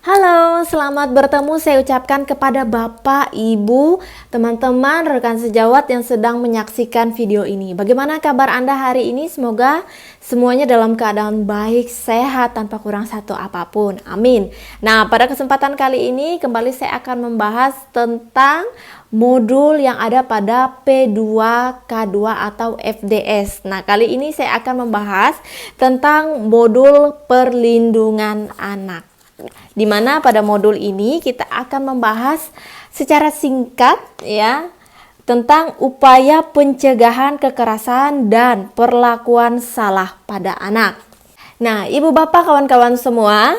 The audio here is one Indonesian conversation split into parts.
Halo, selamat bertemu saya ucapkan kepada Bapak, Ibu, teman-teman, rekan sejawat yang sedang menyaksikan video ini. Bagaimana kabar Anda hari ini? Semoga semuanya dalam keadaan baik, sehat, tanpa kurang satu apapun. Amin. Nah, pada kesempatan kali ini kembali saya akan membahas tentang modul yang ada pada P2K2 atau FDS. Nah, kali ini saya akan membahas tentang modul perlindungan anak. Di mana pada modul ini kita akan membahas secara singkat ya tentang upaya pencegahan kekerasan dan perlakuan salah pada anak. Nah, Ibu Bapak kawan-kawan semua,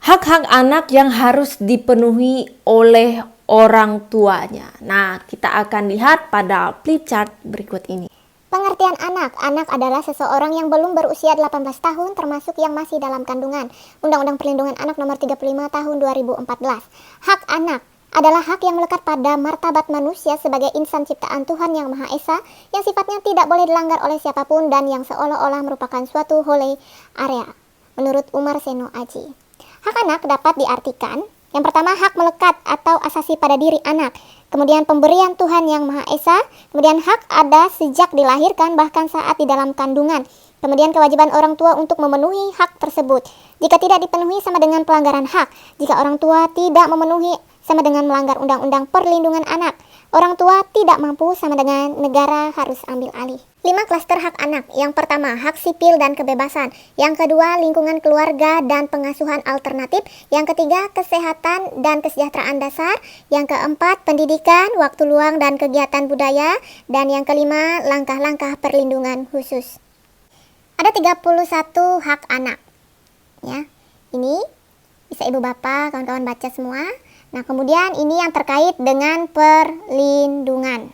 hak-hak anak yang harus dipenuhi oleh orang tuanya. Nah, kita akan lihat pada flip chart berikut ini. Pengertian anak. Anak adalah seseorang yang belum berusia 18 tahun termasuk yang masih dalam kandungan. Undang-Undang Perlindungan Anak Nomor 35 Tahun 2014. Hak anak adalah hak yang melekat pada martabat manusia sebagai insan ciptaan Tuhan Yang Maha Esa yang sifatnya tidak boleh dilanggar oleh siapapun dan yang seolah-olah merupakan suatu holy area. Menurut Umar Seno Aji. Hak anak dapat diartikan yang pertama, hak melekat atau asasi pada diri anak. Kemudian pemberian Tuhan Yang Maha Esa. Kemudian hak ada sejak dilahirkan bahkan saat di dalam kandungan. Kemudian kewajiban orang tua untuk memenuhi hak tersebut. Jika tidak dipenuhi sama dengan pelanggaran hak. Jika orang tua tidak memenuhi sama dengan melanggar Undang-Undang Perlindungan Anak. Orang tua tidak mampu sama dengan negara harus ambil alih. 5 klaster hak anak. Yang pertama, hak sipil dan kebebasan. Yang kedua, lingkungan keluarga dan pengasuhan alternatif. Yang ketiga, kesehatan dan kesejahteraan dasar. Yang keempat, pendidikan, waktu luang dan kegiatan budaya. Dan yang kelima, langkah-langkah perlindungan khusus. Ada 31 hak anak. Ya, ini bisa Ibu Bapak, kawan-kawan baca semua. Nah, kemudian ini yang terkait dengan perlindungan.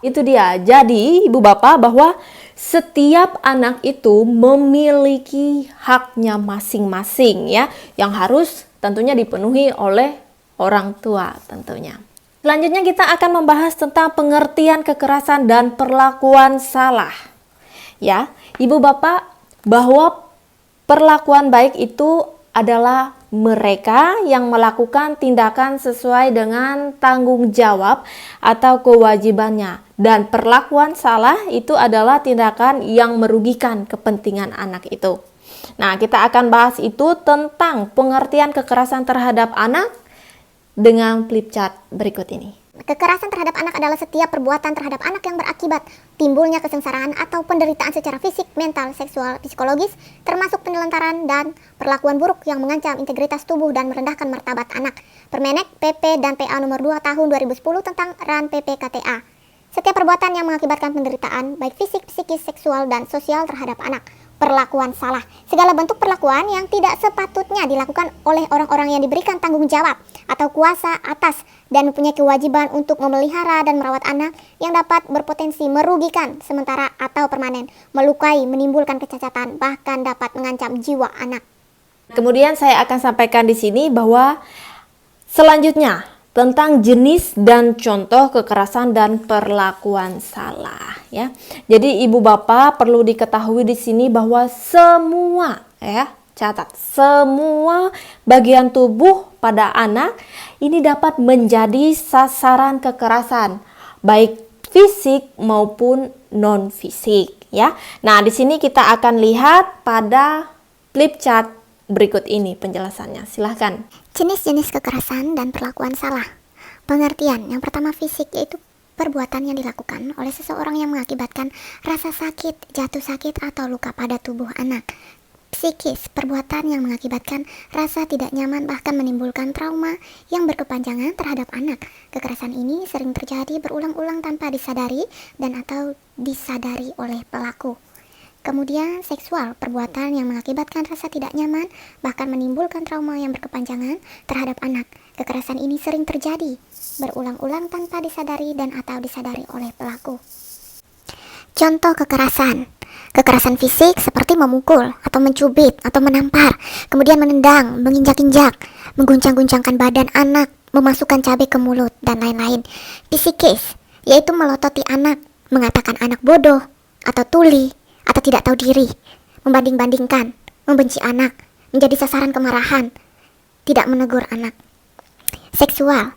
Itu dia. Jadi, Ibu Bapak, bahwa setiap anak itu memiliki haknya masing-masing ya, yang harus tentunya dipenuhi oleh orang tua tentunya. Selanjutnya kita akan membahas tentang pengertian kekerasan dan perlakuan salah. Ya, Ibu Bapak, bahwa perlakuan baik itu adalah mereka yang melakukan tindakan sesuai dengan tanggung jawab atau kewajibannya. Dan perlakuan salah itu adalah tindakan yang merugikan kepentingan anak itu. Nah, kita akan bahas itu tentang pengertian kekerasan terhadap anak dengan flip chart berikut ini. Kekerasan terhadap anak adalah setiap perbuatan terhadap anak yang berakibat timbulnya kesengsaraan atau penderitaan secara fisik, mental, seksual, psikologis, termasuk penelantaran dan perlakuan buruk yang mengancam integritas tubuh dan merendahkan martabat anak. Permenek PP dan PA nomor 2 tahun 2010 tentang RAN PPKTA. Setiap perbuatan yang mengakibatkan penderitaan baik fisik, psikis, seksual, dan sosial terhadap anak. Perlakuan salah. Segala bentuk perlakuan yang tidak sepatutnya dilakukan oleh orang-orang yang diberikan tanggung jawab atau kuasa atas dan mempunyai kewajiban untuk memelihara dan merawat anak yang dapat berpotensi merugikan sementara atau permanen, melukai, menimbulkan kecacatan, bahkan dapat mengancam jiwa anak. Kemudian saya akan sampaikan di sini bahwa selanjutnya tentang jenis dan contoh kekerasan dan perlakuan salah ya. Jadi Ibu Bapak perlu diketahui di sini bahwa semua ya, catat, semua bagian tubuh pada anak ini dapat menjadi sasaran kekerasan baik fisik maupun non fisik ya. Nah, di sini kita akan lihat pada flip chart berikut ini penjelasannya. Silahkan. Jenis-jenis kekerasan dan perlakuan salah. Pengertian yang pertama, fisik, yaitu perbuatan yang dilakukan oleh seseorang yang mengakibatkan rasa sakit, jatuh sakit, atau luka pada tubuh anak. Psikis, perbuatan yang mengakibatkan rasa tidak nyaman bahkan menimbulkan trauma yang berkepanjangan terhadap anak. Kekerasan ini sering terjadi berulang-ulang tanpa disadari dan atau disadari oleh pelaku. Kemudian seksual, perbuatan yang mengakibatkan rasa tidak nyaman bahkan menimbulkan trauma yang berkepanjangan terhadap anak. Kekerasan ini sering terjadi berulang-ulang tanpa disadari dan atau disadari oleh pelaku. Contoh kekerasan. Kekerasan fisik seperti memukul atau mencubit atau menampar, kemudian menendang, menginjak-injak, mengguncang-guncangkan badan anak, memasukkan cabai ke mulut, dan lain-lain. Psikis, yaitu melototi anak, mengatakan anak bodoh atau tuli, atau tidak tahu diri, membanding-bandingkan, membenci anak, menjadi sasaran kemarahan, tidak menegur anak. Seksual,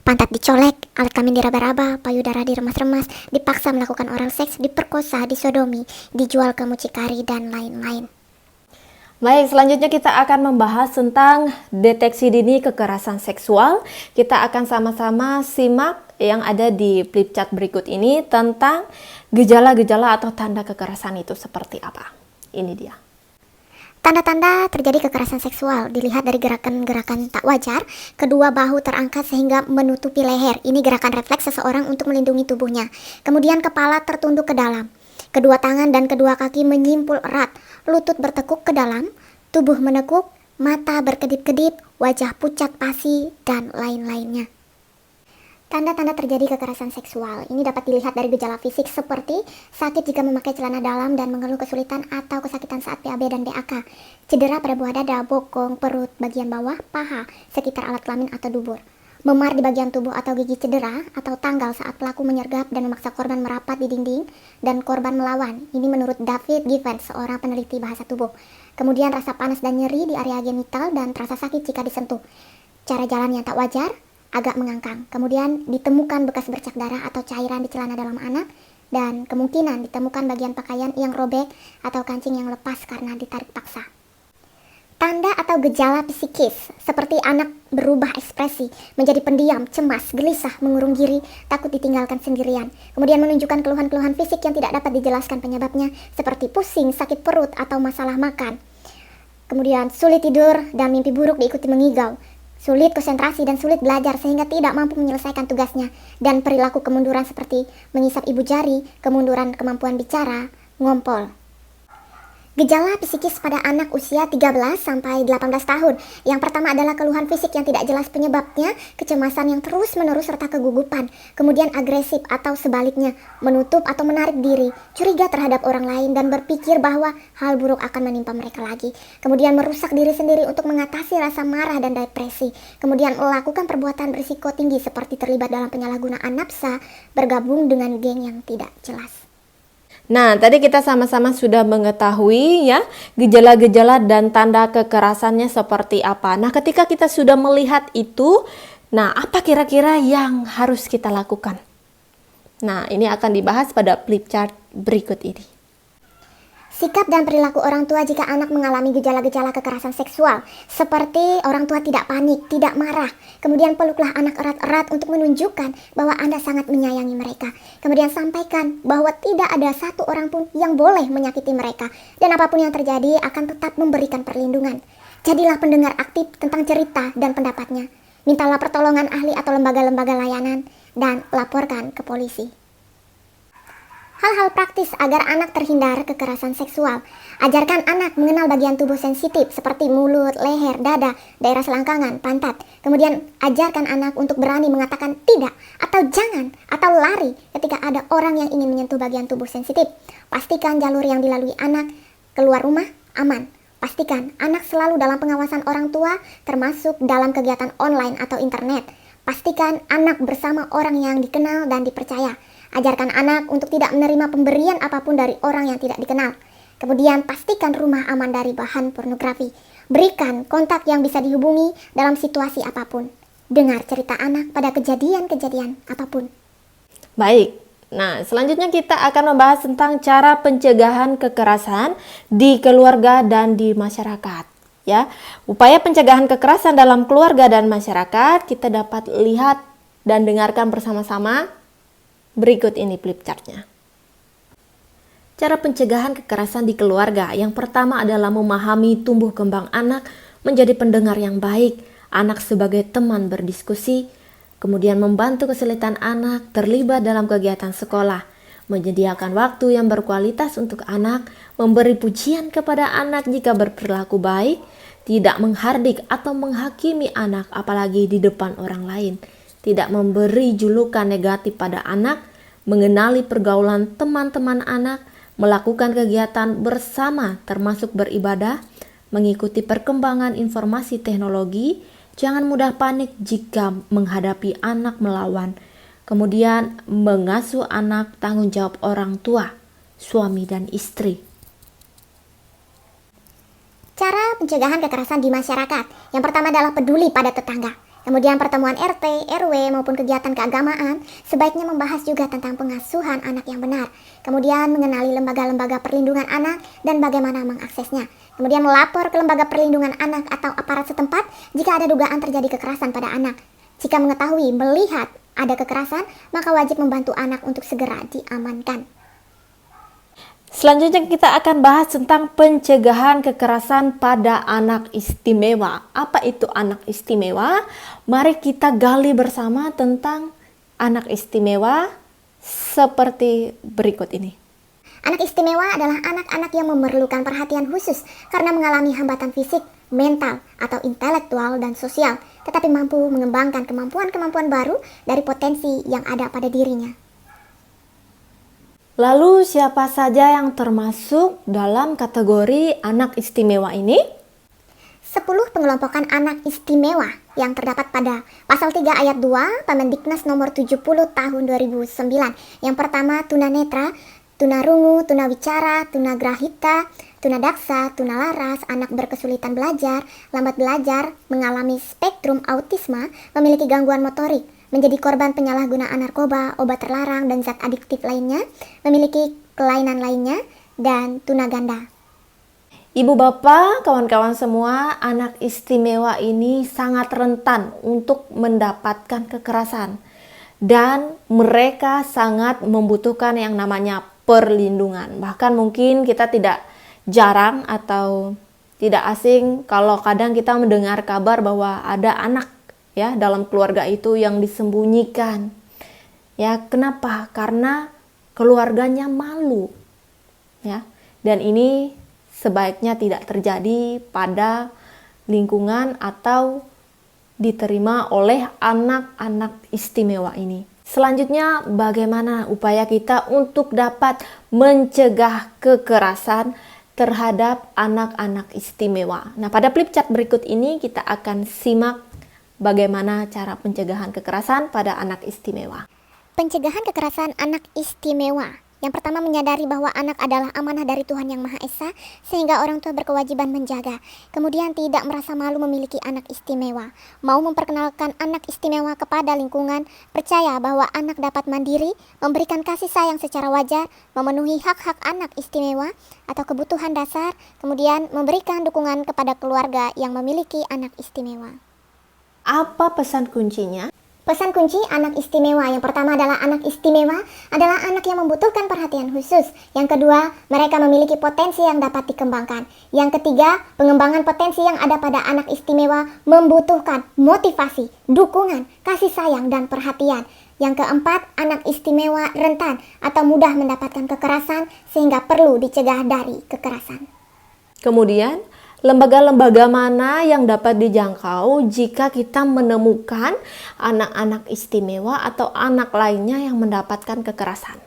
pantat dicolek, alat kelamin diraba-raba, payudara diremas-remas, dipaksa melakukan oral seks, diperkosa, disodomi, dijual ke mucikari, dan lain-lain. Baik, selanjutnya kita akan membahas tentang deteksi dini kekerasan seksual. Kita akan sama-sama simak yang ada di flip chart berikut ini tentang gejala-gejala atau tanda kekerasan itu seperti apa. Ini dia. Tanda-tanda terjadi kekerasan seksual dilihat dari gerakan-gerakan tak wajar, kedua bahu terangkat sehingga menutupi leher. Ini gerakan refleks seseorang untuk melindungi tubuhnya. Kemudian kepala tertunduk ke dalam. Kedua tangan dan kedua kaki menyimpul erat, lutut bertekuk ke dalam, tubuh menekuk, mata berkedip-kedip, wajah pucat pasi, dan lain-lainnya. Tanda-tanda terjadi kekerasan seksual ini dapat dilihat dari gejala fisik seperti sakit jika memakai celana dalam dan mengeluh kesulitan atau kesakitan saat PAB dan BAK, cedera pada buah dada, bokong, perut, bagian bawah, paha, sekitar alat kelamin atau dubur, memar di bagian tubuh atau gigi cedera atau tanggal saat pelaku menyergap dan memaksa korban merapat di dinding dan korban melawan. Ini menurut David Givens, seorang peneliti bahasa tubuh. Kemudian rasa panas dan nyeri di area genital dan terasa sakit jika disentuh. Cara jalan yang tak wajar, agak mengangkang. Kemudian ditemukan bekas bercak darah atau cairan di celana dalam anak, dan kemungkinan ditemukan bagian pakaian yang robek atau kancing yang lepas karena ditarik paksa. Tanda atau gejala psikis seperti anak berubah ekspresi, menjadi pendiam, cemas, gelisah, mengurung diri, takut ditinggalkan sendirian. Kemudian menunjukkan keluhan-keluhan fisik yang tidak dapat dijelaskan penyebabnya seperti pusing, sakit perut, atau masalah makan. Kemudian sulit tidur dan mimpi buruk diikuti mengigau. Sulit konsentrasi dan sulit belajar sehingga tidak mampu menyelesaikan tugasnya, dan perilaku kemunduran seperti mengisap ibu jari, kemunduran kemampuan bicara, ngompol. Gejala psikis pada anak usia 13 sampai 18 tahun. Yang pertama adalah keluhan fisik yang tidak jelas penyebabnya, kecemasan yang terus-menerus serta kegugupan, kemudian agresif atau sebaliknya, menutup atau menarik diri, curiga terhadap orang lain dan berpikir bahwa hal buruk akan menimpa mereka lagi. Kemudian merusak diri sendiri untuk mengatasi rasa marah dan depresi. Kemudian melakukan perbuatan berisiko tinggi seperti terlibat dalam penyalahgunaan nafsa, bergabung dengan geng yang tidak jelas. Nah, tadi kita sama-sama sudah mengetahui ya gejala-gejala dan tanda kekerasannya seperti apa. Nah, ketika kita sudah melihat itu, nah apa kira-kira yang harus kita lakukan? Nah, ini akan dibahas pada flip chart berikut ini. Sikap dan perilaku orang tua jika anak mengalami gejala-gejala kekerasan seksual, seperti orang tua tidak panik, tidak marah. Kemudian peluklah anak erat-erat untuk menunjukkan bahwa Anda sangat menyayangi mereka. Kemudian sampaikan bahwa tidak ada satu orang pun yang boleh menyakiti mereka, dan apapun yang terjadi akan tetap memberikan perlindungan. Jadilah pendengar aktif tentang cerita dan pendapatnya. Mintalah pertolongan ahli atau lembaga-lembaga layanan, dan laporkan ke polisi. Hal-hal praktis agar anak terhindar kekerasan seksual. Ajarkan anak mengenal bagian tubuh sensitif seperti mulut, leher, dada, daerah selangkangan, pantat. Kemudian ajarkan anak untuk berani mengatakan tidak atau jangan atau lari ketika ada orang yang ingin menyentuh bagian tubuh sensitif. Pastikan jalur yang dilalui anak keluar rumah aman. Pastikan anak selalu dalam pengawasan orang tua, termasuk dalam kegiatan online atau internet. Pastikan anak bersama orang yang dikenal dan dipercaya. Ajarkan anak untuk tidak menerima pemberian apapun dari orang yang tidak dikenal. Kemudian pastikan rumah aman dari bahan pornografi. Berikan kontak yang bisa dihubungi dalam situasi apapun. Dengar cerita anak pada kejadian-kejadian apapun. Baik, nah selanjutnya kita akan membahas tentang cara pencegahan kekerasan di keluarga dan di masyarakat. Ya, upaya pencegahan kekerasan dalam keluarga dan masyarakat kita dapat lihat dan dengarkan bersama-sama. Berikut ini flip chartnya. Cara pencegahan kekerasan di keluarga. Yang pertama adalah memahami tumbuh kembang anak, menjadi pendengar yang baik, anak sebagai teman berdiskusi, kemudian membantu kesulitan anak terlibat dalam kegiatan sekolah, menyediakan waktu yang berkualitas untuk anak, memberi pujian kepada anak jika berperilaku baik, tidak menghardik atau menghakimi anak apalagi di depan orang lain, tidak memberi julukan negatif pada anak, mengenali pergaulan teman-teman anak, melakukan kegiatan bersama termasuk beribadah, mengikuti perkembangan informasi teknologi, jangan mudah panik jika menghadapi anak melawan, kemudian mengasuh anak tanggung jawab orang tua, suami dan istri. Cara pencegahan kekerasan di masyarakat. Yang pertama adalah peduli pada tetangga. Kemudian pertemuan RT, RW maupun kegiatan keagamaan sebaiknya membahas juga tentang pengasuhan anak yang benar. Kemudian mengenali lembaga-lembaga perlindungan anak dan bagaimana mengaksesnya. Kemudian melapor ke lembaga perlindungan anak atau aparat setempat jika ada dugaan terjadi kekerasan pada anak. Jika mengetahui, melihat ada kekerasan, maka wajib membantu anak untuk segera diamankan. Selanjutnya kita akan bahas tentang pencegahan kekerasan pada anak istimewa. Apa itu anak istimewa? Mari kita gali bersama tentang anak istimewa seperti berikut ini. Anak istimewa adalah anak-anak yang memerlukan perhatian khusus karena mengalami hambatan fisik, mental, atau intelektual dan sosial, tetapi mampu mengembangkan kemampuan-kemampuan baru dari potensi yang ada pada dirinya. Lalu siapa saja yang termasuk dalam kategori anak istimewa ini? 10 pengelompokan anak istimewa yang terdapat pada Pasal 3 Ayat 2 Permendiknas Nomor 70 Tahun 2009. Yang pertama, tunanetra, tunarungu, tunawicara, tunagrahita, tunadaksa, tunalaras, anak berkesulitan belajar, lambat belajar, mengalami spektrum autisme, memiliki gangguan motorik, menjadi korban penyalahgunaan narkoba, obat terlarang, dan zat adiktif lainnya, memiliki kelainan lainnya, dan tunaganda. Ibu bapak, kawan-kawan semua, anak istimewa ini sangat rentan untuk mendapatkan kekerasan. Dan mereka sangat membutuhkan yang namanya perlindungan. Bahkan mungkin kita tidak jarang atau tidak asing kalau kadang kita mendengar kabar bahwa ada anak ya dalam keluarga itu yang disembunyikan. Ya, kenapa? Karena keluarganya malu. Ya. Dan ini sebaiknya tidak terjadi pada lingkungan atau diterima oleh anak-anak istimewa ini. Selanjutnya, bagaimana upaya kita untuk dapat mencegah kekerasan terhadap anak-anak istimewa? Nah, pada flip chart berikut ini kita akan simak bagaimana cara pencegahan kekerasan pada anak istimewa. Pencegahan kekerasan anak istimewa. Yang pertama, menyadari bahwa anak adalah amanah dari Tuhan Yang Maha Esa, sehingga orang tua berkewajiban menjaga. Kemudian tidak merasa malu memiliki anak istimewa. Mau memperkenalkan anak istimewa kepada lingkungan, percaya bahwa anak dapat mandiri, memberikan kasih sayang secara wajar, memenuhi hak-hak anak istimewa atau kebutuhan dasar, kemudian memberikan dukungan kepada keluarga yang memiliki anak istimewa. Apa pesan kuncinya? Pesan kunci anak istimewa. Yang pertama adalah anak istimewa adalah anak yang membutuhkan perhatian khusus. Yang kedua, mereka memiliki potensi yang dapat dikembangkan. Yang ketiga, pengembangan potensi yang ada pada anak istimewa membutuhkan motivasi, dukungan, kasih sayang, dan perhatian. Yang keempat, anak istimewa rentan atau mudah mendapatkan kekerasan sehingga perlu dicegah dari kekerasan. Kemudian, lembaga-lembaga mana yang dapat dijangkau jika kita menemukan anak-anak istimewa atau anak lainnya yang mendapatkan kekerasan?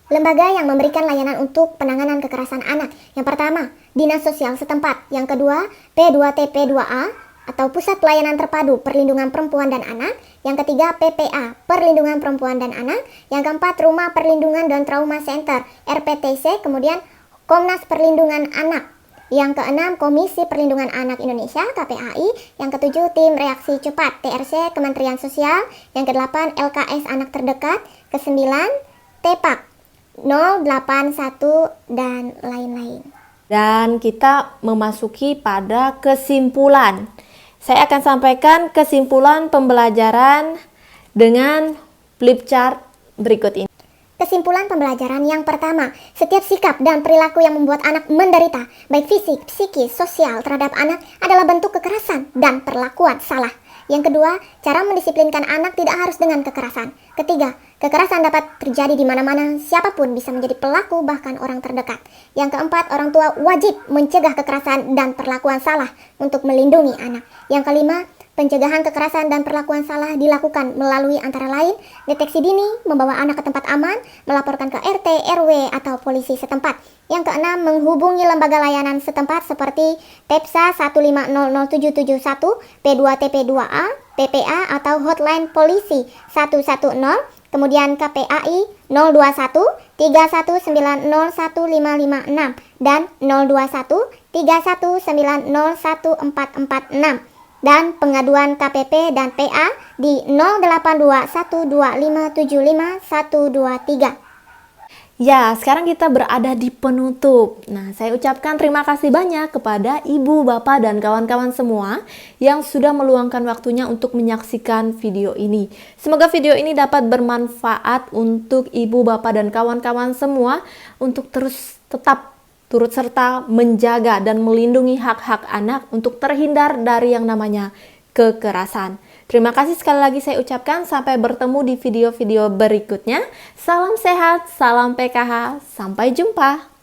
Lembaga yang memberikan layanan untuk penanganan kekerasan anak. Yang pertama, Dinas Sosial setempat. Yang kedua, P2TP2A atau Pusat Pelayanan Terpadu Perlindungan Perempuan dan Anak. Yang ketiga, PPA, Perlindungan Perempuan dan Anak. Yang keempat, Rumah Perlindungan dan Trauma Center, RPTC. Kemudian, Komnas Perlindungan Anak. Yang keenam, Komisi Perlindungan Anak Indonesia, KPAI. Yang ketujuh, Tim Reaksi Cepat, TRC, Kementerian Sosial. Yang kedelapan, LKS Anak Terdekat. Kesembilan, TEPAK 081 dan lain-lain. Dan kita memasuki pada kesimpulan. Saya akan sampaikan kesimpulan pembelajaran dengan flip chart berikut ini. Kesimpulan pembelajaran yang pertama, setiap sikap dan perilaku yang membuat anak menderita, baik fisik, psikis, sosial terhadap anak adalah bentuk kekerasan dan perlakuan salah. Yang kedua, cara mendisiplinkan anak tidak harus dengan kekerasan. Ketiga, kekerasan dapat terjadi di mana-mana, siapapun bisa menjadi pelaku bahkan orang terdekat. Yang keempat, orang tua wajib mencegah kekerasan dan perlakuan salah untuk melindungi anak. Yang kelima, pencegahan kekerasan dan perlakuan salah dilakukan melalui antara lain deteksi dini, membawa anak ke tempat aman, melaporkan ke RT, RW, atau polisi setempat. Yang keenam, menghubungi lembaga layanan setempat seperti TEPSA 1500771, P2TP2A, PPA, atau hotline polisi 110, kemudian KPAI 021 3190156 dan 021 3190146 dan pengaduan KPP dan PA di 082125751123. Ya, sekarang kita berada di penutup. Nah, saya ucapkan terima kasih banyak kepada ibu, bapak, dan kawan-kawan semua yang sudah meluangkan waktunya untuk menyaksikan video ini. Semoga video ini dapat bermanfaat untuk ibu, bapak, dan kawan-kawan semua untuk terus tetap turut serta menjaga dan melindungi hak-hak anak untuk terhindar dari yang namanya kekerasan. Terima kasih sekali lagi saya ucapkan, sampai bertemu di video-video berikutnya. Salam sehat, salam PKH, sampai jumpa.